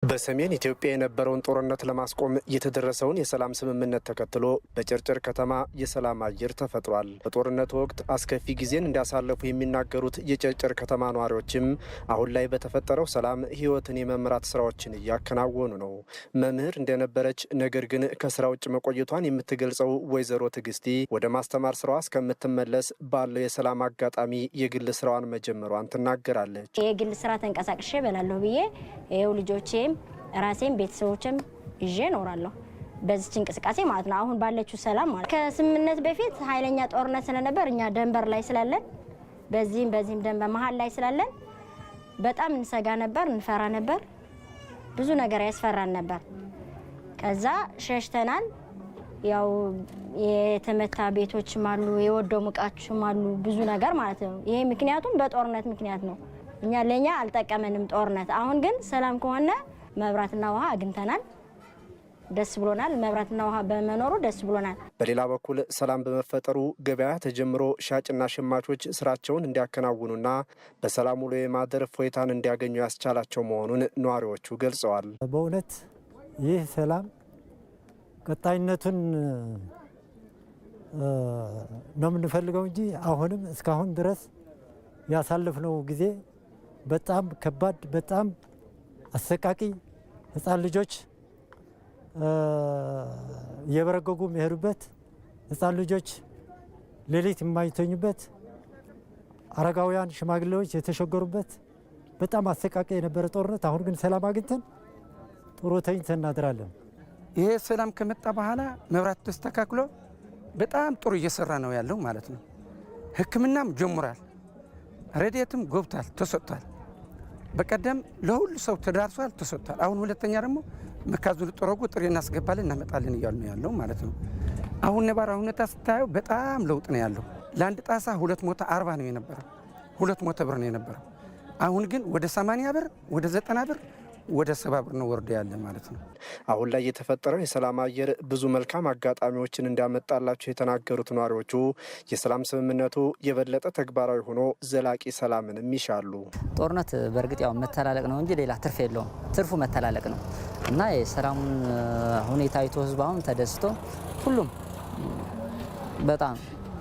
በሰሜን ኢትዮጵያ የነበረውን ጦርነት ለማስቆም የተደረሰውን የሰላም ስምምነት ተከትሎ በጨርጨር ከተማ የሰላም አየር ተፈጥሯል። በጦርነቱ ወቅት አስከፊ ጊዜን እንዳሳለፉ የሚናገሩት የጨርጨር ከተማ ነዋሪዎችም አሁን ላይ በተፈጠረው ሰላም ሕይወትን የመምራት ስራዎችን እያከናወኑ ነው። መምህር እንደነበረች ነገር ግን ከስራ ውጭ መቆየቷን የምትገልጸው ወይዘሮ ትዕግስቲ ወደ ማስተማር ስራዋ እስከምትመለስ ባለው የሰላም አጋጣሚ የግል ስራዋን መጀመሯን ትናገራለች። የግል ስራ ተንቀሳቅሼ በላለሁ ብዬ ይኸው ልጆቼ ራሴን ቤተሰቦችም ይዤ እኖራለሁ በዚህ እንቅስቃሴ ማለት ነው። አሁን ባለችው ሰላም ማለት ከስምምነት በፊት ኃይለኛ ጦርነት ስለነበር እኛ ደንበር ላይ ስላለን በዚህም ደንበር መሃል ላይ ስላለን በጣም እንሰጋ ነበር፣ እንፈራ ነበር፣ ብዙ ነገር ያስፈራን ነበር። ከዛ ሸሽተናል። ያው የተመታ ቤቶችም አሉ፣ የወደሙ ዕቃዎችም አሉ፣ ብዙ ነገር ማለት ነው። ይሄ ምክንያቱም በጦርነት ምክንያት ነው። ለኛ አልጠቀመንም ጦርነት። አሁን ግን ሰላም ከሆነ መብራትና ውሃ አግኝተናል፣ ደስ ብሎናል። መብራትና ውሃ በመኖሩ ደስ ብሎናል። በሌላ በኩል ሰላም በመፈጠሩ ገበያ ተጀምሮ ሻጭና ሸማቾች ስራቸውን እንዲያከናውኑና በሰላም ውሎ የማደር እፎይታን እንዲያገኙ ያስቻላቸው መሆኑን ነዋሪዎቹ ገልጸዋል። በእውነት ይህ ሰላም ቀጣይነቱን ነው የምንፈልገው እንጂ አሁንም እስካሁን ድረስ ያሳለፍነው ጊዜ በጣም ከባድ፣ በጣም አሰቃቂ፣ ህፃን ልጆች እየበረገጉ የሚሄዱበት፣ ህፃን ልጆች ሌሊት የማይተኙበት፣ አረጋውያን ሽማግሌዎች የተሸገሩበት በጣም አሰቃቂ የነበረ ጦርነት። አሁን ግን ሰላም አግኝተን ጥሩ ተኝተን እናድራለን። ይሄ ሰላም ከመጣ በኋላ መብራት ተስተካክሎ በጣም ጥሩ እየሰራ ነው ያለው ማለት ነው። ሕክምናም ጀምሯል። ረድኤትም ገብቷል፣ ተሰጥቷል። በቀደም ለሁሉ ሰው ተዳርሷል፣ ተሰጥቷል። አሁን ሁለተኛ ደግሞ መካዙን ጥረጉ ጥሬ እናስገባለን እናመጣለን እያሉ ነው ያለው ማለት ነው። አሁን ነባራዊ ሁኔታ ስታየው በጣም ለውጥ ነው ያለው። ለአንድ ጣሳ 240 ነው የነበረው፣ 200 ብር ነው የነበረው። አሁን ግን ወደ 80 ብር፣ ወደ 90 ብር፣ ወደ 70 ብር ነው ወርዶ ያለ ማለት ነው። አሁን ላይ የተፈጠረው የሰላም አየር ብዙ መልካም አጋጣሚዎችን እንዳመጣላቸው የተናገሩት ነዋሪዎቹ የሰላም ስምምነቱ የበለጠ ተግባራዊ ሆኖ ዘላቂ ሰላምንም ይሻሉ። ጦርነት በእርግጥ ያው መተላለቅ ነው እንጂ ሌላ ትርፍ የለውም። ትርፉ መተላለቅ ነው እና የሰላሙን ሁኔታ አይቶ ህዝቡ አሁን ተደስቶ ሁሉም በጣም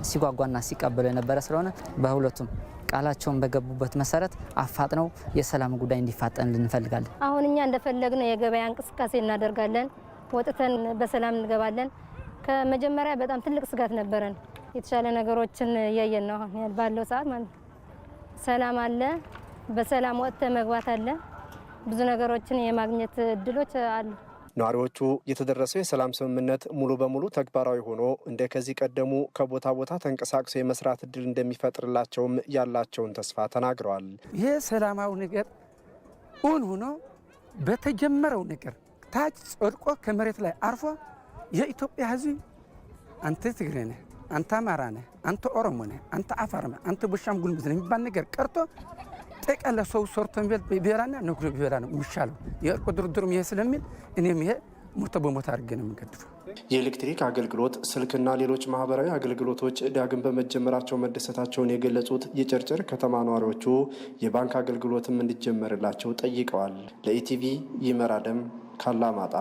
ሲጓጓና ሲቀበሉ የነበረ ስለሆነ በሁለቱም ቃላቸውን በገቡበት መሰረት አፋጥነው የሰላም ጉዳይ እንዲፋጠን እንፈልጋለን። አሁን እኛ እንደፈለግነው የገበያ እንቅስቃሴ እናደርጋለን፣ ወጥተን በሰላም እንገባለን። ከመጀመሪያ በጣም ትልቅ ስጋት ነበረን። የተሻለ ነገሮችን እያየን ነው አሁን ባለው ሰዓት ማለት ሰላም አለ፣ በሰላም ወጥተን መግባት አለ፣ ብዙ ነገሮችን የማግኘት እድሎች አሉ። ነዋሪዎቹ የተደረሰው የሰላም ስምምነት ሙሉ በሙሉ ተግባራዊ ሆኖ እንደ ከዚህ ቀደሙ ከቦታ ቦታ ተንቀሳቅሶ የመስራት እድል እንደሚፈጥርላቸውም ያላቸውን ተስፋ ተናግረዋል። ይህ ሰላማዊ ነገር እውን ሆኖ በተጀመረው ነገር ታች ጸድቆ ከመሬት ላይ አርፎ የኢትዮጵያ ሕዝብ አንተ ትግሬ ነህ፣ አንተ አማራ ነህ፣ አንተ ኦሮሞ ነህ፣ አንተ አፋር ነህ፣ አንተ ቤኒሻንጉል ጉሙዝ ነህ የሚባል ነገር ቀርቶ ጠቅላላ ሰው ሰርቶ ቢበላና ነግሮ ቢበላ ነው የሚሻለው። የእርቁ ድርድሩም ይሄ ስለሚል እኔም ይሄ ሞቶ በሞት አድርጌ ነው የምንገድፈው። የኤሌክትሪክ አገልግሎት፣ ስልክና ሌሎች ማህበራዊ አገልግሎቶች ዳግም በመጀመራቸው መደሰታቸውን የገለጹት የጨርጨር ከተማ ነዋሪዎቹ የባንክ አገልግሎትም እንዲጀመርላቸው ጠይቀዋል። ለኢቲቪ ይመራደም ካላማጣ